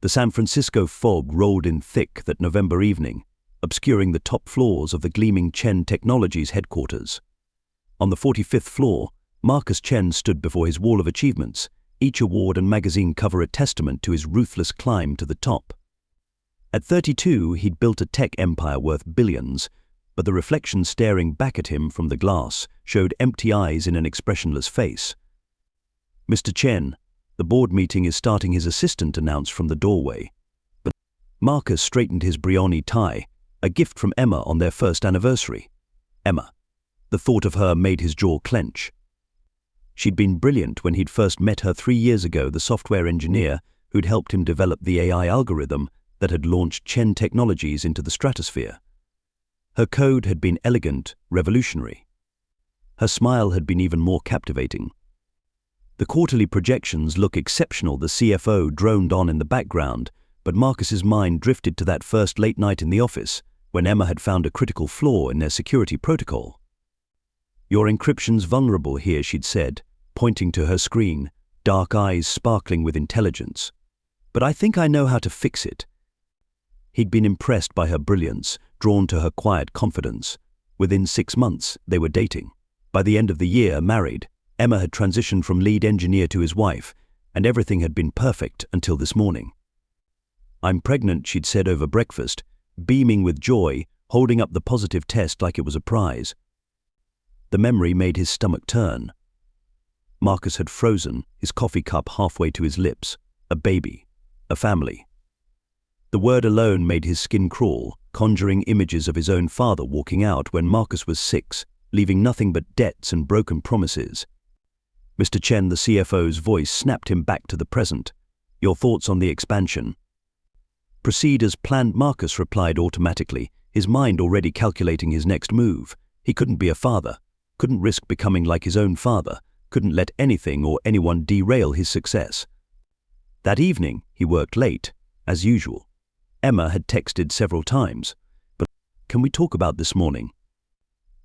The San Francisco fog rolled in thick that November evening, obscuring the top floors of the gleaming Chen Technologies headquarters. On the 45th floor, Marcus Chen stood before his wall of achievements, each award and magazine cover a testament to his ruthless climb to the top. At 32, he'd built a tech empire worth billions, but the reflection staring back at him from the glass showed empty eyes in an expressionless face. "Mr. Chen, the board meeting is starting," his assistant announced from the doorway. But Marcus straightened his Brioni tie, a gift from Emma on their first anniversary. Emma. The thought of her made his jaw clench. She'd been brilliant when he'd first met her 3 years ago, the software engineer who'd helped him develop the AI algorithm that had launched Chen Technologies into the stratosphere. Her code had been elegant, revolutionary. Her smile had been even more captivating. The quarterly projections look exceptional, the CFO droned on in the background, but Marcus's mind drifted to that first late night in the office, when Emma had found a critical flaw in their security protocol. "Your encryption's vulnerable here," she'd said, pointing to her screen, dark eyes sparkling with intelligence. "But I think I know how to fix it." He'd been impressed by her brilliance, drawn to her quiet confidence. Within 6 months, they were dating. By the end of the year, married. Emma had transitioned from lead engineer to his wife, and everything had been perfect until this morning. "I'm pregnant," she'd said over breakfast, beaming with joy, holding up the positive test like it was a prize. The memory made his stomach turn. Marcus had frozen, his coffee cup halfway to his lips. A baby. A family. The word alone made his skin crawl, conjuring images of his own father walking out when Marcus was 6, leaving nothing but debts and broken promises. Mr. Chen, the CFO's voice snapped him back to the present. "Your thoughts on the expansion?" "Proceed as planned," Marcus replied automatically, his mind already calculating his next move. He couldn't be a father, couldn't risk becoming like his own father, couldn't let anything or anyone derail his success. That evening, he worked late, as usual. Emma had texted several times. "But can we talk about this morning?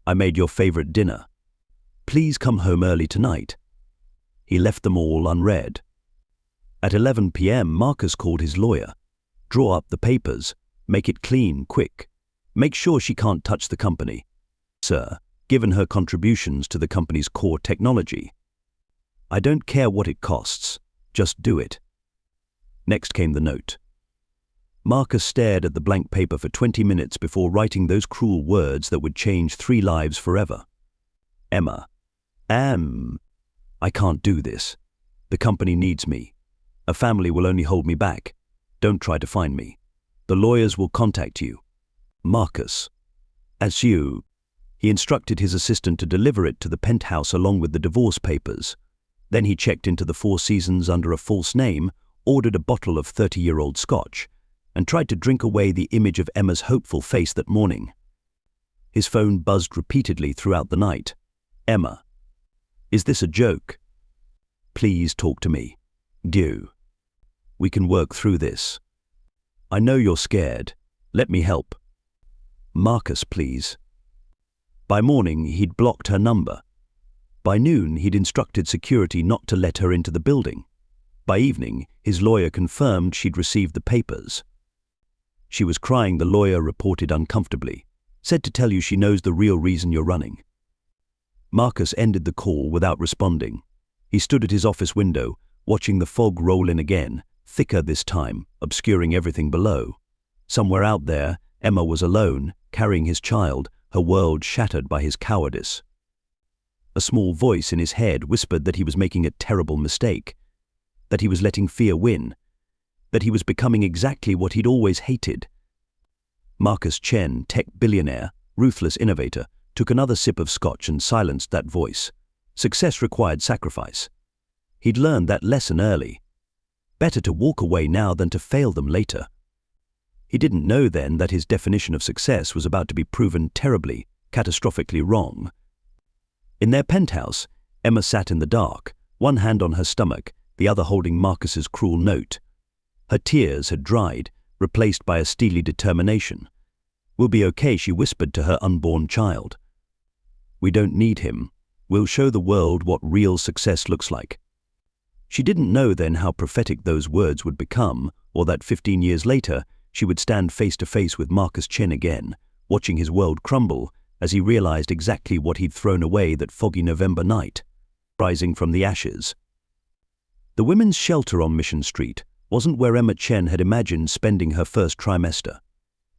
I made your favorite dinner. Please come home early tonight." He left them all unread. At 11 p.m., Marcus called his lawyer. "Draw up the papers. Make it clean, quick. Make sure she can't touch the company. Sir, given her contributions to the company's core technology. I don't care what it costs. Just do it." Next came the note. Marcus stared at the blank paper for 20 minutes before writing those cruel words that would change 3 lives forever. "Emma. I can't do this. The company needs me. A family will only hold me back. Don't try to find me. The lawyers will contact you. Marcus. As you." He instructed his assistant to deliver it to the penthouse along with the divorce papers. Then he checked into the Four Seasons under a false name, ordered a bottle of 30-year-old scotch, and tried to drink away the image of Emma's hopeful face that morning. His phone buzzed repeatedly throughout the night. "Emma. Is this a joke? Please talk to me. Do. We can work through this. I know you're scared. Let me help. Marcus, please." By morning, he'd blocked her number. By noon, he'd instructed security not to let her into the building. By evening, his lawyer confirmed she'd received the papers. "She was crying," the lawyer reported uncomfortably. "Said to tell you she knows the real reason you're running." Marcus ended the call without responding. He stood at his office window, watching the fog roll in again, thicker this time, obscuring everything below. Somewhere out there, Emma was alone, carrying his child, her world shattered by his cowardice. A small voice in his head whispered that he was making a terrible mistake, that he was letting fear win, that he was becoming exactly what he'd always hated. Marcus Chen, tech billionaire, ruthless innovator, took another sip of scotch and silenced that voice. Success required sacrifice. He'd learned that lesson early. Better to walk away now than to fail them later. He didn't know then that his definition of success was about to be proven terribly, catastrophically wrong. In their penthouse, Emma sat in the dark, one hand on her stomach, the other holding Marcus's cruel note. Her tears had dried, replaced by a steely determination. "We'll be okay," she whispered to her unborn child. "We don't need him. We'll show the world what real success looks like." She didn't know then how prophetic those words would become, or that 15 years later, she would stand face to face with Marcus Chen again, watching his world crumble as he realized exactly what he'd thrown away that foggy November night, rising from the ashes. The women's shelter on Mission Street wasn't where Emma Chen had imagined spending her first trimester.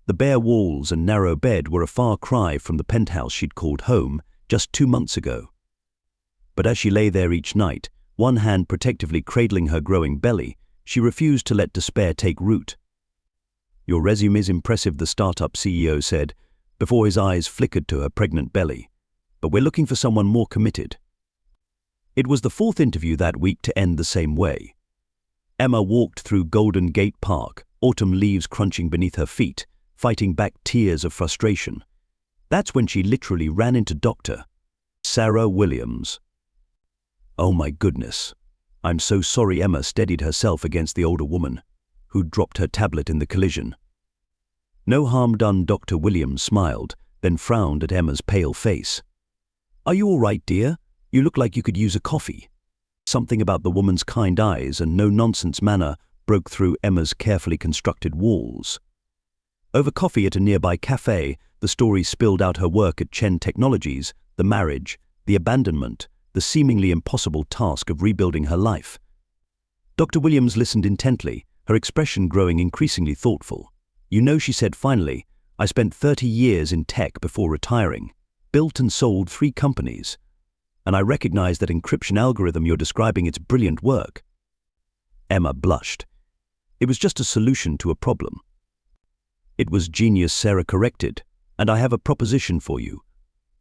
The bare walls and narrow bed were a far cry from the penthouse she'd called home just 2 months ago. But as she lay there each night, one hand protectively cradling her growing belly, she refused to let despair take root. "Your resume's impressive," the startup CEO said, before his eyes flickered to her pregnant belly. "But we're looking for someone more committed." It was the 4th interview that week to end the same way. Emma walked through Golden Gate Park, autumn leaves crunching beneath her feet, fighting back tears of frustration. That's when she literally ran into Dr. Sarah Williams. "Oh my goodness. I'm so sorry." Emma steadied herself against the older woman, who'd dropped her tablet in the collision. "No harm done." Dr. Williams smiled, then frowned at Emma's pale face. "Are you all right, dear? You look like you could use a coffee." Something about the woman's kind eyes and no-nonsense manner broke through Emma's carefully constructed walls. Over coffee at a nearby cafe, the story spilled out her work at Chen Technologies, the marriage, the abandonment, the seemingly impossible task of rebuilding her life. Dr. Williams listened intently, her expression growing increasingly thoughtful. "You know," she said finally, "I spent 30 years in tech before retiring, built and sold 3 companies. And I recognize that encryption algorithm you're describing. It's brilliant work." Emma blushed. "It was just a solution to a problem." "It was genius," Sarah corrected, "and I have a proposition for you.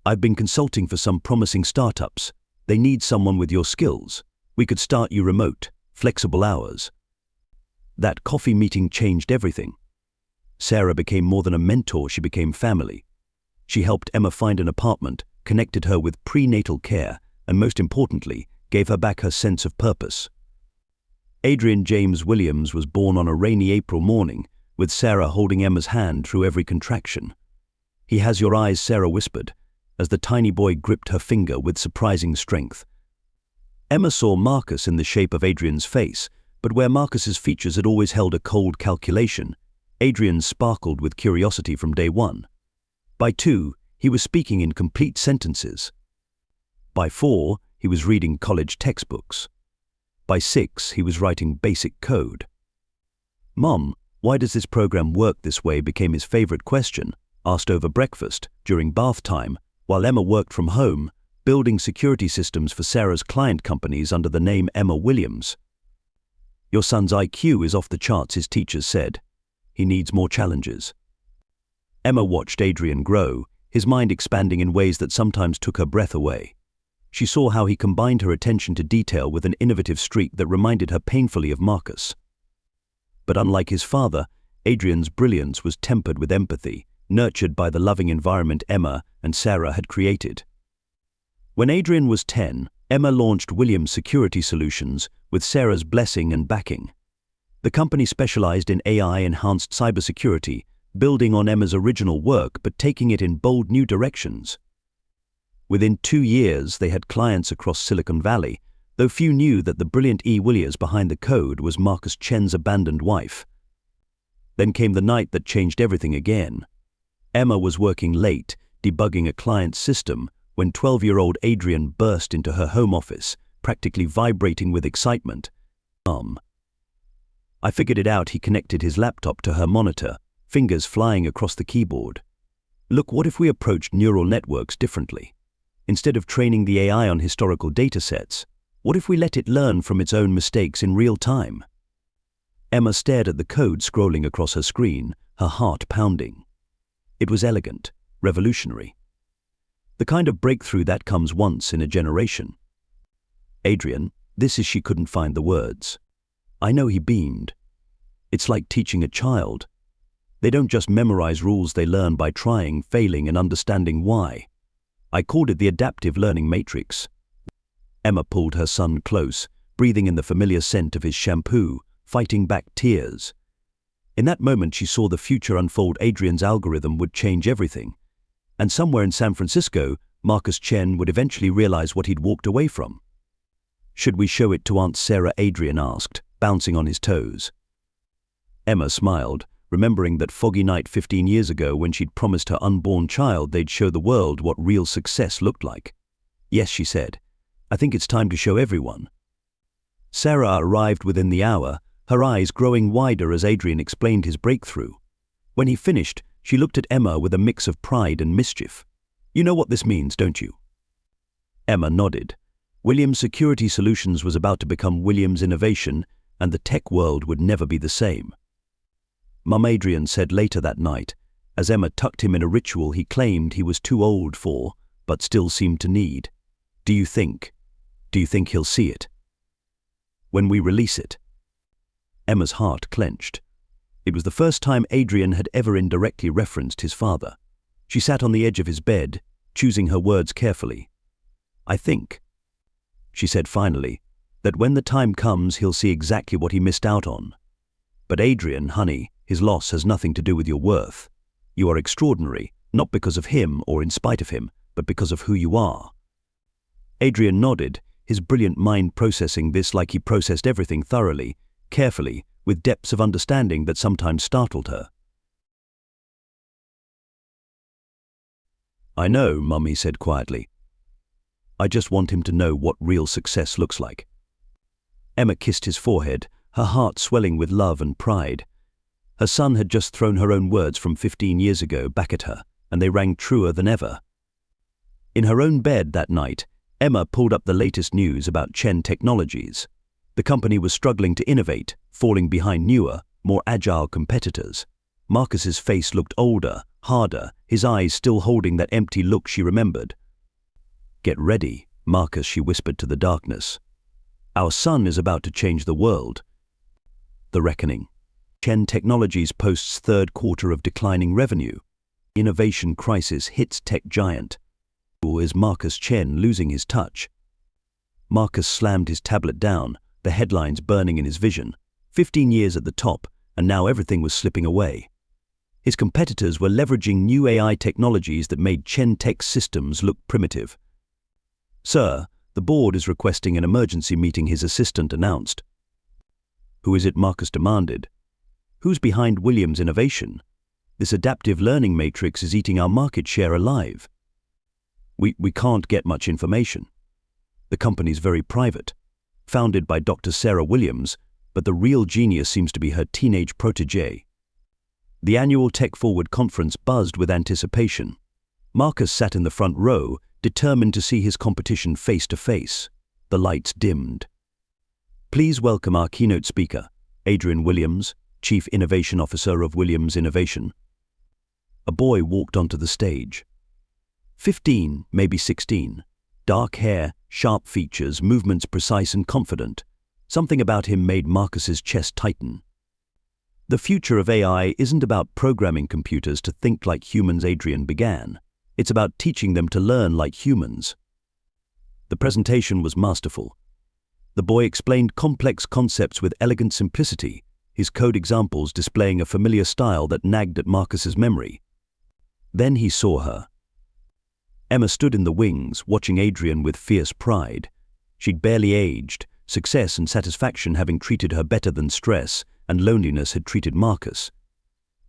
I've been consulting for some promising startups. They need someone with your skills. We could start you remote, flexible hours." That coffee meeting changed everything. Sarah became more than a mentor, she became family. She helped Emma find an apartment, connected her with prenatal care, and most importantly, gave her back her sense of purpose. Adrian James Williams was born on a rainy April morning, with Sarah holding Emma's hand through every contraction. "He has your eyes," Sarah whispered, as the tiny boy gripped her finger with surprising strength. Emma saw Marcus in the shape of Adrian's face, but where Marcus's features had always held a cold calculation, Adrian sparkled with curiosity from day one. By 2, he was speaking in complete sentences. By 4, he was reading college textbooks. By 6, he was writing basic code. "Mom, why does this program work this way?" became his favorite question, asked over breakfast, during bath time, while Emma worked from home, building security systems for Sarah's client companies under the name Emma Williams. "Your son's IQ is off the charts," his teachers said. "He needs more challenges." Emma watched Adrian grow, his mind expanding in ways that sometimes took her breath away. She saw how he combined her attention to detail with an innovative streak that reminded her painfully of Marcus. But unlike his father, Adrian's brilliance was tempered with empathy, nurtured by the loving environment Emma and Sarah had created. When Adrian was 10, Emma launched Williams Security Solutions with Sarah's blessing and backing. The company specialized in AI-enhanced cybersecurity, building on Emma's original work but taking it in bold new directions. Within 2 years, they had clients across Silicon Valley, though few knew that the brilliant E. Williams behind the code was Marcus Chen's abandoned wife. Then came the night that changed everything again. Emma was working late, debugging a client's system, when 12-year-old Adrian burst into her home office, practically vibrating with excitement. I figured it out." He connected his laptop to her monitor, fingers flying across the keyboard. "Look, what if we approached neural networks differently? Instead of training the AI on historical datasets, what if we let it learn from its own mistakes in real time?" Emma stared at the code scrolling across her screen, her heart pounding. It was elegant, revolutionary. The kind of breakthrough that comes once in a generation. "Adrian, this is..." She couldn't find the words. "I know," he beamed. "It's like teaching a child. They don't just memorize rules, they learn by trying, failing, and understanding why. I called it the adaptive learning matrix." Emma pulled her son close, breathing in the familiar scent of his shampoo, fighting back tears. In that moment she saw the future unfold. Adrian's algorithm would change everything. And somewhere in San Francisco, Marcus Chen would eventually realize what he'd walked away from. "Should we show it to Aunt Sarah?" Adrian asked, bouncing on his toes. Emma smiled, remembering that foggy night 15 years ago when she'd promised her unborn child they'd show the world what real success looked like. Yes, she said. I think it's time to show everyone. Sarah arrived within the hour, her eyes growing wider as Adrian explained his breakthrough. When he finished, she looked at Emma with a mix of pride and mischief. You know what this means, don't you? Emma nodded. Williams Security Solutions was about to become Williams Innovation, and the tech world would never be the same. Mum, Adrian said later that night, as Emma tucked him in a ritual he claimed he was too old for, but still seemed to need. Do you think he'll see it? When we release it. Emma's heart clenched. It was the first time Adrian had ever indirectly referenced his father. She sat on the edge of his bed, choosing her words carefully. I think, she said finally, that when the time comes he'll see exactly what he missed out on. But Adrian, honey, his loss has nothing to do with your worth. You are extraordinary, not because of him or in spite of him, but because of who you are. Adrian nodded, his brilliant mind processing this like he processed everything thoroughly, carefully, with depths of understanding that sometimes startled her. I know, Mummy said quietly. I just want him to know what real success looks like. Emma kissed his forehead, her heart swelling with love and pride. Her son had just thrown her own words from 15 years ago back at her, and they rang truer than ever. In her own bed that night, Emma pulled up the latest news about Chen Technologies. The company was struggling to innovate, falling behind newer, more agile competitors. Marcus's face looked older, harder, his eyes still holding that empty look she remembered. Get ready, Marcus, she whispered to the darkness. Our son is about to change the world. The reckoning. Chen Technologies posts third quarter of declining revenue. Innovation crisis hits tech giant. Is Marcus Chen losing his touch? Marcus slammed his tablet down, the headlines burning in his vision. 15 years at the top, and now everything was slipping away. His competitors were leveraging new AI technologies that made Chen Tech's systems look primitive. Sir, the board is requesting an emergency meeting, his assistant announced. Who is it? Marcus demanded. Who's behind Williams Innovation? This adaptive learning matrix is eating our market share alive. We can't get much information. The company's very private, founded by Dr. Sarah Williams, but the real genius seems to be her teenage protégé. The annual Tech Forward conference buzzed with anticipation. Marcus sat in the front row, determined to see his competition face to face. The lights dimmed. Please welcome our keynote speaker, Adrian Williams, Chief Innovation Officer of Williams Innovation. A boy walked onto the stage. 15, maybe 16. Dark hair, sharp features, movements precise and confident. Something about him made Marcus's chest tighten. The future of AI isn't about programming computers to think like humans, Adrian began. It's about teaching them to learn like humans. The presentation was masterful. The boy explained complex concepts with elegant simplicity, his code examples displaying a familiar style that nagged at Marcus's memory. Then he saw her. Emma stood in the wings, watching Adrian with fierce pride. She'd barely aged, success and satisfaction having treated her better than stress and loneliness had treated Marcus.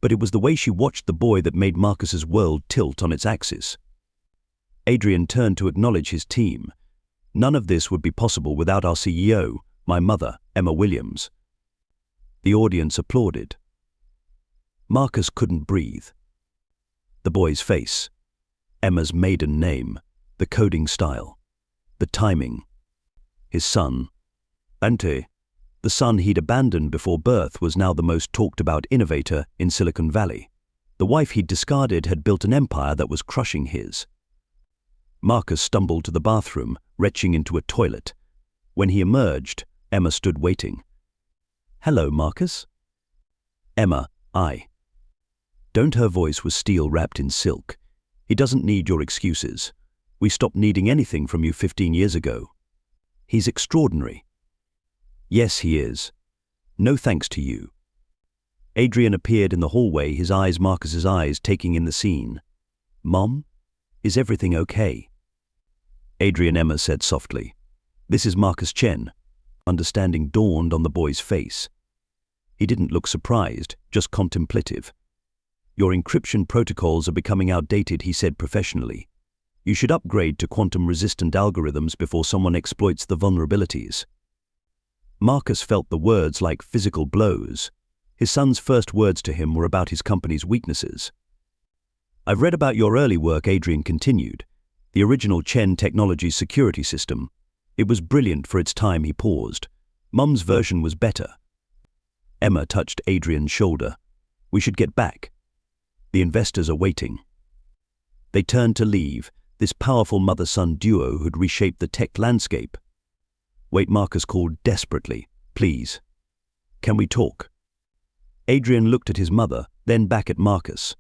But it was the way she watched the boy that made Marcus's world tilt on its axis. Adrian turned to acknowledge his team. None of this would be possible without our CEO, my mother, Emma Williams. The audience applauded. Marcus couldn't breathe. The boy's face, Emma's maiden name, the coding style, the timing. His son, Ante, the son he'd abandoned before birth, was now the most talked about innovator in Silicon Valley. The wife he'd discarded had built an empire that was crushing his. Marcus stumbled to the bathroom, retching into a toilet. When he emerged, Emma stood waiting. Hello, Marcus? Emma, I. Don't. Her voice was steel wrapped in silk. He doesn't need your excuses. We stopped needing anything from you 15 years ago. He's extraordinary. Yes, he is. No thanks to you. Adrian appeared in the hallway, his eyes Marcus's eyes taking in the scene. Mom? Is everything okay? Adrian, Emma said softly. This is Marcus Chen. Understanding dawned on the boy's face. He didn't look surprised, just contemplative. "Your encryption protocols are becoming outdated," he said professionally. "You should upgrade to quantum-resistant algorithms before someone exploits the vulnerabilities." Marcus felt the words like physical blows. His son's first words to him were about his company's weaknesses. "I've read about your early work," Adrian continued. "The original Chen Technologies security system. It was brilliant for its time." He paused. "Mum's version was better." Emma touched Adrian's shoulder. "We should get back. The investors are waiting." They turned to leave, this powerful mother-son duo who'd reshaped the tech landscape. "Wait," Marcus called desperately. "Please. Can we talk?" Adrian looked at his mother, then back at Marcus.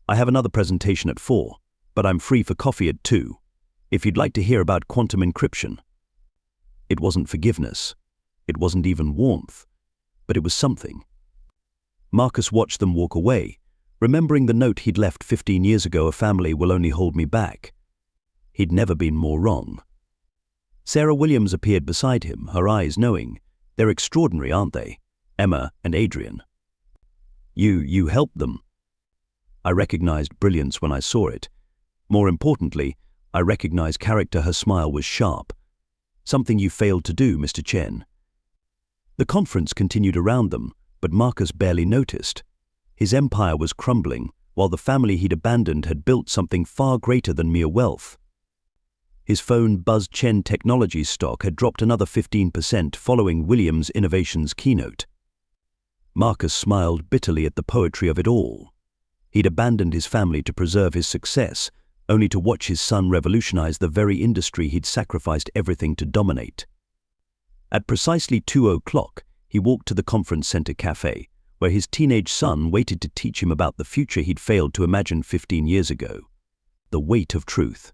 "I have another presentation at 4, but I'm free for coffee at 2, if you'd like to hear about quantum encryption." It wasn't forgiveness. It wasn't even warmth. But it was something. Marcus watched them walk away, remembering the note he'd left 15 years ago, "A family will only hold me back." He'd never been more wrong. Sarah Williams appeared beside him, her eyes knowing. "They're extraordinary, aren't they? Emma and Adrian." You helped them." I recognized brilliance when I saw it. More importantly, I recognized character. Her smile was sharp. "Something you failed to do, Mr. Chen." The conference continued around them, but Marcus barely noticed. His empire was crumbling, while the family he'd abandoned had built something far greater than mere wealth. His phone buzzed. Chen Technologies stock had dropped another 15% following Williams' Innovations keynote. Marcus smiled bitterly at the poetry of it all. He'd abandoned his family to preserve his success, only to watch his son revolutionize the very industry he'd sacrificed everything to dominate. At precisely 2:00, he walked to the conference center cafe, where his teenage son waited to teach him about the future he'd failed to imagine 15 years ago. The weight of truth.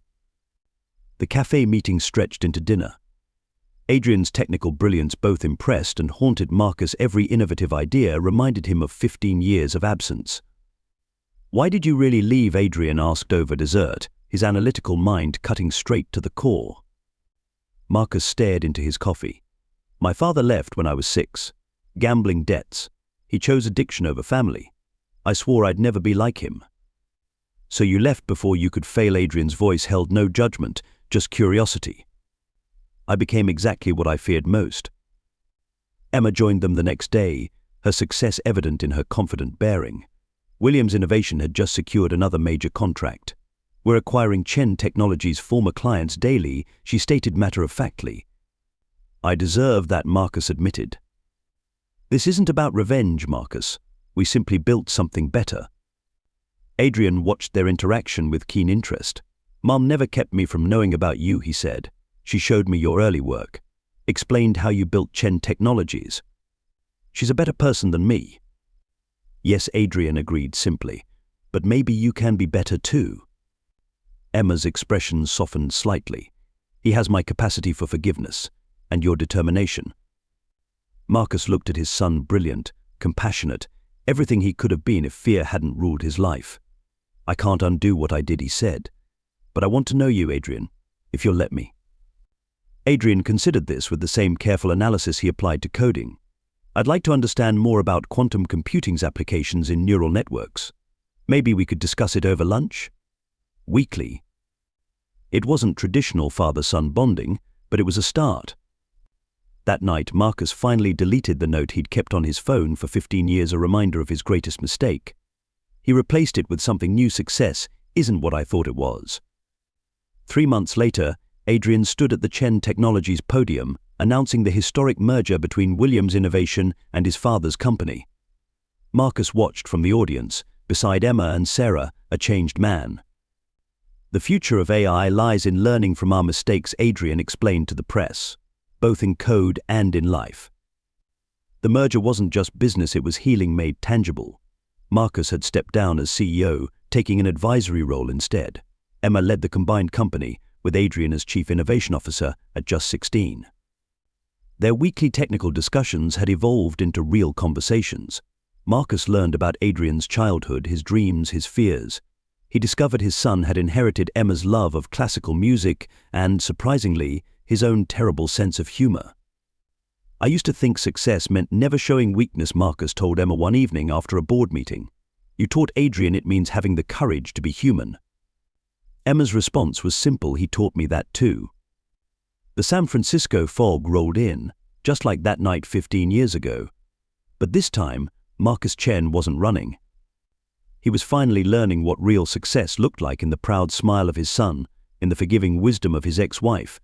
The cafe meeting stretched into dinner. Adrian's technical brilliance both impressed and haunted Marcus. Every innovative idea reminded him of 15 years of absence. "Why did you really leave?" Adrian asked over dessert, his analytical mind cutting straight to the core. Marcus stared into his coffee. "My father left when I was 6. Gambling debts. He chose addiction over family. I swore I'd never be like him." "So you left before you could fail?" Adrian's voice held no judgment, just curiosity. "I became exactly what I feared most." Emma joined them the next day, her success evident in her confident bearing. Williams Innovation had just secured another major contract. "We're acquiring Chen Technologies' former clients daily," she stated matter-of-factly. "I deserve that," Marcus admitted. "This isn't about revenge, Marcus. We simply built something better." Adrian watched their interaction with keen interest. "Mum never kept me from knowing about you," he said. "She showed me your early work, explained how you built Chen Technologies. She's a better person than me." "Yes," Adrian agreed simply, "but maybe you can be better too." Emma's expression softened slightly. "He has my capacity for forgiveness, and your determination." Marcus looked at his son, brilliant, compassionate, everything he could have been if fear hadn't ruled his life. "I can't undo what I did," he said. "But I want to know you, Adrian, if you'll let me." Adrian considered this with the same careful analysis he applied to coding. "I'd like to understand more about quantum computing's applications in neural networks. Maybe we could discuss it over lunch?" Weekly. It wasn't traditional father-son bonding, but it was a start. That night, Marcus finally deleted the note he'd kept on his phone for 15 years, a reminder of his greatest mistake. He replaced it with something new. "Success isn't what I thought it was." 3 months later, Adrian stood at the Chen Technologies podium, announcing the historic merger between Williams Innovation and his father's company. Marcus watched from the audience, beside Emma and Sarah, a changed man. "The future of AI lies in learning from our mistakes," Adrian explained to the press, "both in code and in life." The merger wasn't just business, it was healing made tangible. Marcus had stepped down as CEO, taking an advisory role instead. Emma led the combined company, with Adrian as Chief Innovation Officer at just 16. Their weekly technical discussions had evolved into real conversations. Marcus learned about Adrian's childhood, his dreams, his fears. He discovered his son had inherited Emma's love of classical music and, surprisingly, his own terrible sense of humor. I used to think success meant never showing weakness, Marcus told Emma one evening after a board meeting. You taught Adrian it means having the courage to be human. Emma's response was simple: he taught me that too. The San Francisco fog rolled in, just like that night 15 years ago. But this time, Marcus Chen wasn't running. He was finally learning what real success looked like in the proud smile of his son, in the forgiving wisdom of his ex-wife,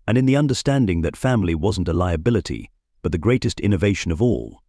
and in the understanding that family wasn't a liability, but the greatest innovation of all.